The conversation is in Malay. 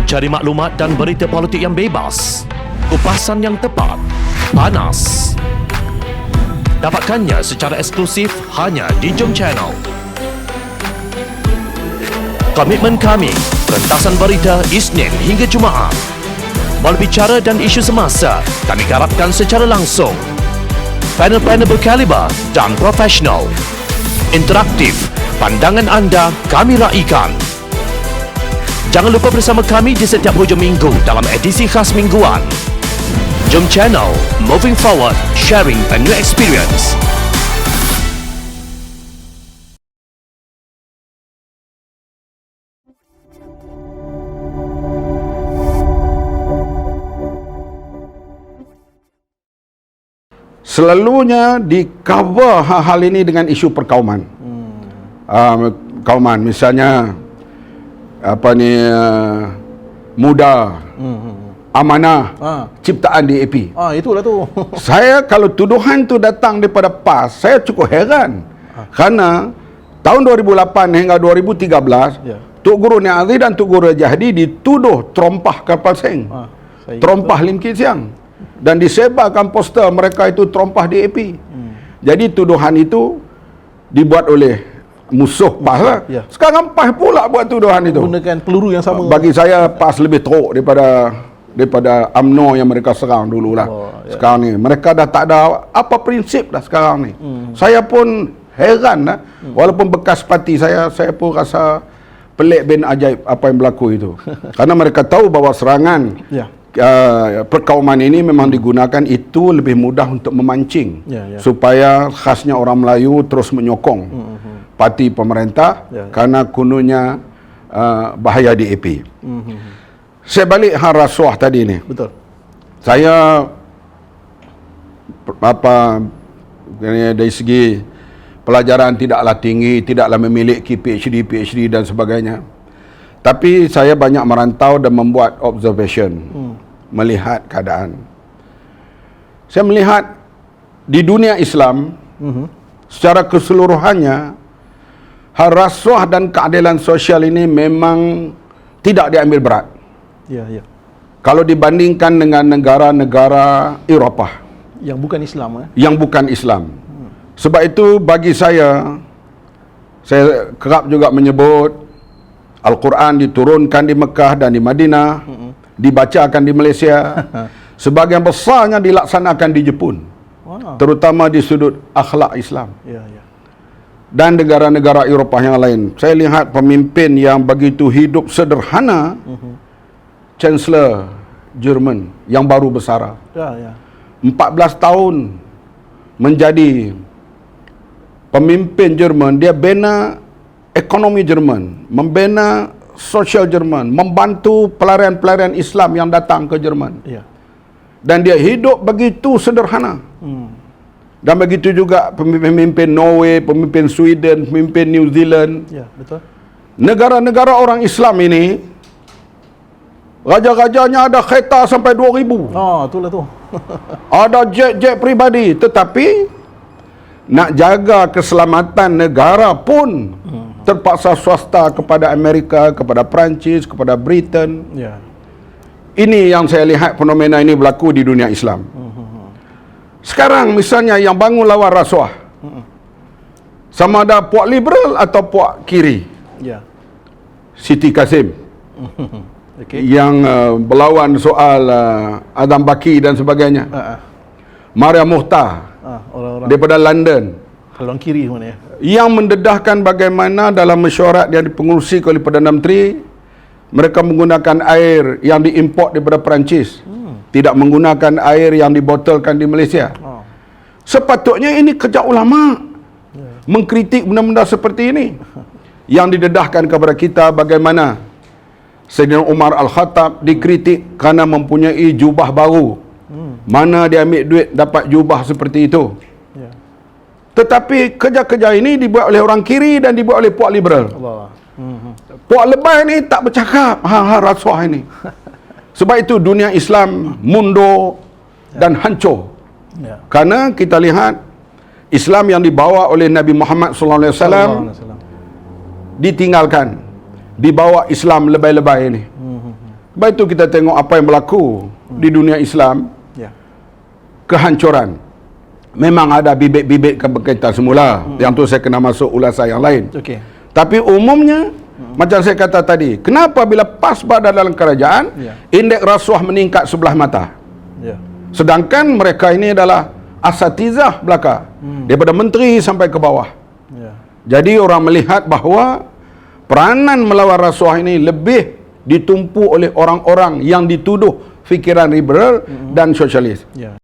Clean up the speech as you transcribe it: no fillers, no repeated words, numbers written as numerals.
Cari maklumat dan berita politik yang bebas, kupasan yang tepat, panas. Dapatkannya secara eksklusif hanya di Jom Channel. Komitmen kami, rentasan berita Isnin hingga Jumaat. Berbicara dan isu semasa, kami garapkan secara langsung. Panel-panel berkaliber dan profesional. Interaktif, pandangan anda kami raikan. Jangan lupa bersama kami di setiap hujung minggu dalam edisi khas mingguan. Jom Channel, moving forward, sharing a new experience. Selalunya di cover hal ini dengan isu perkauman. Kauman misalnya muda, amanah, ciptaan DAP. Itulah tu. Saya kalau tuduhan tu datang daripada PAS, saya cukup heran. Kerana tahun 2008 hingga 2013, Tuk Guru Nik Azri dan Tuk Guru Jahdi dituduh terompah kapal seng, terompah Lim Kee Siang, dan disebarkan poster mereka itu terompah DAP. Jadi tuduhan itu dibuat oleh musuh PAS lah. Sekarang PAS pula buat tuduhan itu. Gunakan peluru yang sama. Bagi saya PAS lebih teruk daripada UMNO yang mereka serang dulu lah. Sekarang ni mereka dah tak ada apa prinsip dah sekarang ni. Saya pun heran lah. Walaupun bekas parti saya pun rasa pelik bin ajaib apa yang berlaku itu. Karena mereka tahu bahawa serangan perkauman ini memang digunakan itu lebih mudah untuk memancing supaya khasnya orang Melayu terus menyokong parti pemerintah kerana kononnya bahaya DAP. Saya balik hal rasuah tadi ni. Betul. Saya dari segi pelajaran tidaklah tinggi, tidaklah memiliki PhD dan sebagainya. Tapi saya banyak merantau dan membuat observation, melihat keadaan. Saya melihat di dunia Islam secara keseluruhannya, hal rasuah dan keadilan sosial ini memang tidak diambil berat. Kalau dibandingkan dengan negara-negara Eropah yang bukan Islam. Yang bukan Islam. Sebab itu bagi saya kerap juga menyebut Al-Quran diturunkan di Mekah dan di Madinah, dibacakan di Malaysia, sebagian besarnya dilaksanakan di Jepun, terutama di sudut akhlak Islam. Dan negara-negara Eropah yang lain. Saya lihat pemimpin yang begitu hidup sederhana, Chancellor Jerman yang baru bersara. 14 tahun menjadi pemimpin Jerman, dia bina ekonomi Jerman, membina sosial Jerman, membantu pelarian-pelarian Islam yang datang ke Jerman. Dan dia hidup begitu sederhana. Dan begitu juga pemimpin Norway, pemimpin Sweden, pemimpin New Zealand. Betul. Negara-negara orang Islam ini, raja-rajanya ada kereta sampai 2,000. Itulah tu. Ada jet-jet peribadi. Tetapi nak jaga keselamatan negara pun terpaksa swasta kepada Amerika, kepada Perancis, kepada Britain. Ini yang saya lihat fenomena ini berlaku di dunia Islam. Sekarang misalnya yang bangun lawan rasuah, sama ada puak liberal atau puak kiri. Siti Kasim yang berlawan soal Adam Baki dan sebagainya. Maria Mukhtar daripada London, haluan kiri mana yang mendedahkan bagaimana dalam mesyuarat yang dipengerusi oleh Perdana Menteri, mereka menggunakan air yang diimport daripada Perancis, tidak menggunakan air yang dibotolkan di Malaysia. Sepatutnya ini kerja ulama, mengkritik benda-benda seperti ini. Yang didedahkan kepada kita bagaimana Sayyidina Umar Al-Khattab dikritik kerana mempunyai jubah baru. Mana dia ambil duit dapat jubah seperti itu. Tetapi kerja-kerja ini dibuat oleh orang kiri dan dibuat oleh puak liberal. Puak lebay ni tak bercakap hal-hal rasuah ini. Sebab itu dunia Islam mundur dan hancur. Karena kita lihat Islam yang dibawa oleh Nabi Muhammad SAW ditinggalkan, dibawa Islam lebay-lebay ini. Baik itu kita tengok apa yang berlaku di dunia Islam, Ya. kehancuran. Memang ada bibit-bibit keberkaitan semula. Yang tu saya kena masuk ulasan yang lain. Okey. Tapi umumnya, macam saya kata tadi, kenapa bila PAS berada dalam kerajaan, Ya. indeks rasuah meningkat sebelah mata. Ya. Sedangkan mereka ini adalah asatizah belaka. Daripada menteri sampai ke bawah. Ya. Jadi orang melihat bahawa peranan melawan rasuah ini lebih ditumpu oleh orang-orang yang dituduh fikiran liberal dan sosialis. Ya.